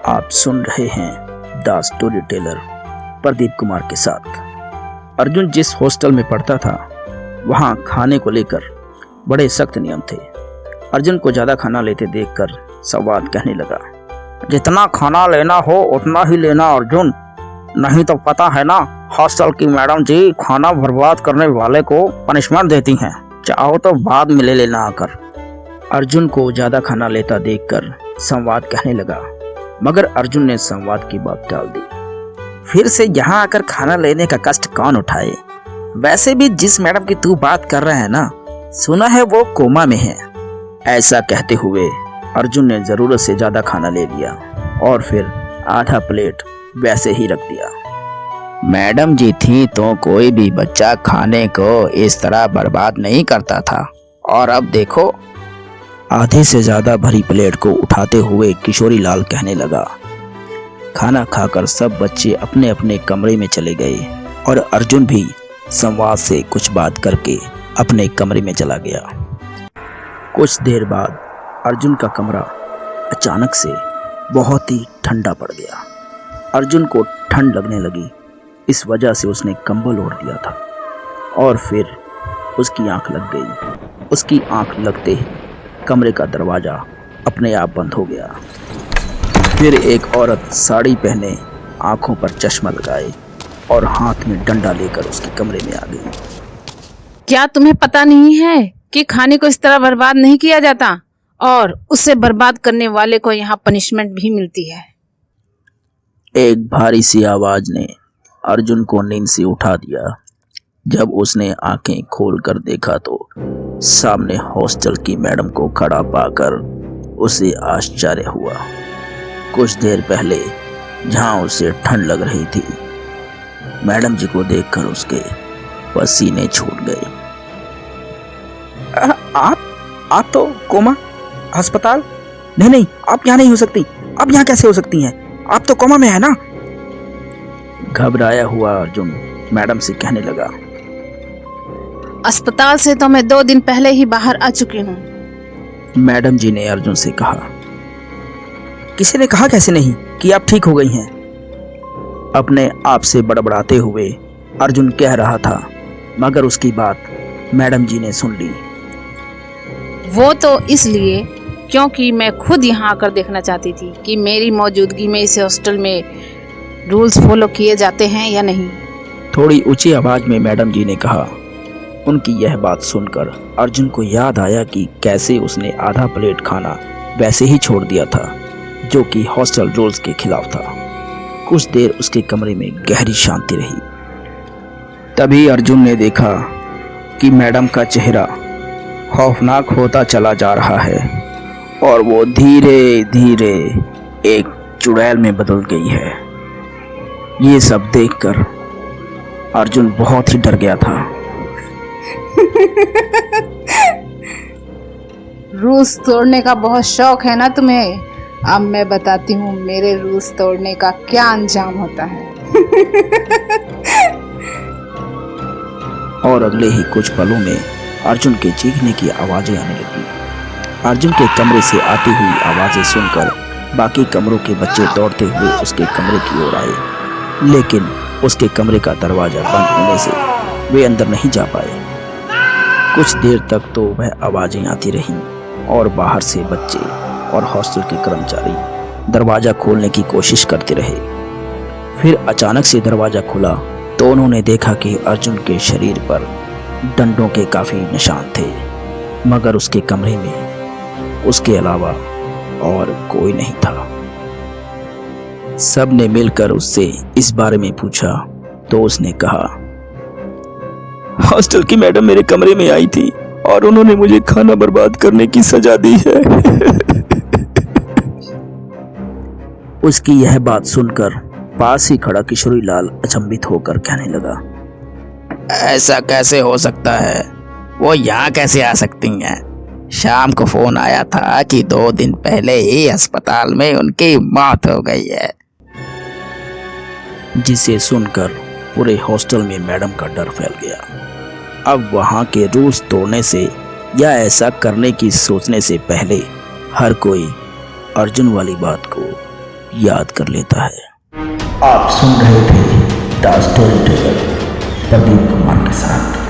आप सुन रहे हैं the story teller Pradeep Kumar के साथ। अर्जुन जिस हॉस्टल में पढ़ता था वहाँ खाने को लेकर बड़े सख्त नियम थे। अर्जुन को ज़्यादा खाना लेते देखकर संवाद कहने लगा, जितना खाना लेना हो उतना ही लेना अर्जुन, नहीं तो पता है ना हॉस्टल की मैडम जी खाना बर्बाद करने वाले को पनिशमेंट देती हैं, चाहो तो बाद में ले लेना आकर। अर्जुन को ज़्यादा खाना लेता देखकर संवाद कहने लगा, मगर अर्जुन ने संवाद की बात टाल दी। फिर से यहाँ आकर खाना लेने का कष्ट कौन उठाए? वैसे भी जिस मैडम की तू बात कर रहा है ना, सुना है वो कोमा में है। ऐसा कहते हुए अर्जुन ने जरूरत से ज्यादा खाना ले लिया और फिर आधा प्लेट वैसे ही रख दिया। मैडम जी थी तो कोई भी बच्चा खाने को इस तरह बर्बाद नहीं करता था, और अब देखो। आधे से ज्यादा भरी प्लेट को उठाते हुए किशोरी लाल कहने लगा। खाना खाकर सब बच्चे अपने अपने कमरे में चले गए और अर्जुन भी संवाद से कुछ बात करके अपने कमरे में चला गया। कुछ देर बाद अर्जुन का कमरा अचानक से बहुत ही ठंडा पड़ गया। अर्जुन को ठंड लगने लगी, इस वजह से उसने कंबल ओढ़ लिया था और फिर उसकी आंख लग गई। उसकी आंख लगते ही कमरे का दरवाजा अपने आप बंद हो गया। फिर एक औरत साड़ी पहने, आंखों पर चश्मा लगाए और हाथ में डंडा लेकर उसके कमरे में आ गई। क्या तुम्हें पता नहीं है कि खाने को इस तरह बर्बाद नहीं किया जाता, और उसे बर्बाद करने वाले को यहाँ पनिशमेंट भी मिलती है। एक भारी सी आवाज ने अर्जुन को नींद से उठा दिया। जब उसने आंखें खोलकर देखा तो सामने हॉस्टल की मैडम को खड़ा पाकर उसे आश्चर्य हुआ। कुछ देर पहले जहां उसे ठंड लग रही थी, मैडम जी को देखकर उसके पसीने छूट गए। आप तो कोमा अस्पताल? नहीं, आप यहाँ नहीं हो सकती। आप यहाँ कैसे हो सकती हैं? आप तो कोमा में है ना? घबराया हुआ अर्जुन मैडम से कहने लगा, अस्पताल से तो मैं 2 दिन पहले ही बाहर आ चुकी हूँ। मैडम जी ने अर्जुन से कहा। किसी ने कहा कैसे नहीं कि आप ठीक हो गई हैं? अपने आप से बड़बड़ाते हुए अर्जुन कह रहा था, मगर उसकी बात मैडम जी ने सुन ली। वो तो इसलिए क्योंकि मैं खुद यहाँ आकर देखना चाहती थी कि मेरी मौजूदगी में इस हॉस्टल में रूल्स फॉलो किए जाते हैं या नहीं। थोड़ी ऊंची आवाज में मैडम जी ने कहा। उनकी यह बात सुनकर अर्जुन को याद आया कि कैसे उसने आधा प्लेट खाना वैसे ही छोड़ दिया था, जो कि हॉस्टल रूल्स के खिलाफ था। कुछ देर उसके कमरे में गहरी शांति रही। तभी अर्जुन ने देखा कि मैडम का चेहरा खौफनाक होता चला जा रहा है और वो धीरे धीरे एक चुड़ैल में बदल गई है। ये सब देखकर अर्जुन बहुत ही डर गया था। रूल्स तोड़ने का बहुत शौक है ना तुम्हें? अब मैं बताती हूँ मेरे रूल्स तोड़ने का क्या अंजाम होता है। और अगले ही कुछ पलों में अर्जुन के चीखने की आवाजें आने लगी। अर्जुन के कमरे से आती हुई आवाजें सुनकर बाकी कमरों के बच्चे दौड़ते हुए उसके कमरे की ओर आए, लेकिन उसके कमरे का दरवाजा बंद होने से वे अंदर नहीं जा पाए। कुछ देर तक तो वह आवाजें आती रहीं और बाहर से बच्चे और हॉस्टल के कर्मचारी दरवाजा खोलने की कोशिश करते रहे। फिर अचानक से दरवाजा खुला तो उन्होंने देखा कि अर्जुन के शरीर पर डंडों के काफी निशान थे, मगर उसके कमरे में उसके अलावा और कोई नहीं था। सब ने मिलकर उससे इस बारे में पूछा तो उसने कहा, हॉस्टल की मैडम मेरे कमरे में आई थी और उन्होंने मुझे खाना बर्बाद करने की सजा दी है। उसकी यह बात सुनकर पास ही खड़ा किशोरी लाल अचंभित होकर कहने लगा, ऐसा कैसे हो सकता है? वो यहाँ कैसे आ सकती हैं? शाम को फोन आया था कि 2 दिन पहले ही अस्पताल में उनकी मौत हो गई है। जिसे सुनकर पूरे हॉस्टल में मैडम का डर फैल गया। अब वहाँ के रूल्स तोड़ने से या ऐसा करने की सोचने से पहले हर कोई अर्जुन वाली बात को याद कर लेता है। आप सुन रहे थे the story teller Pradeep Kumar के साथ।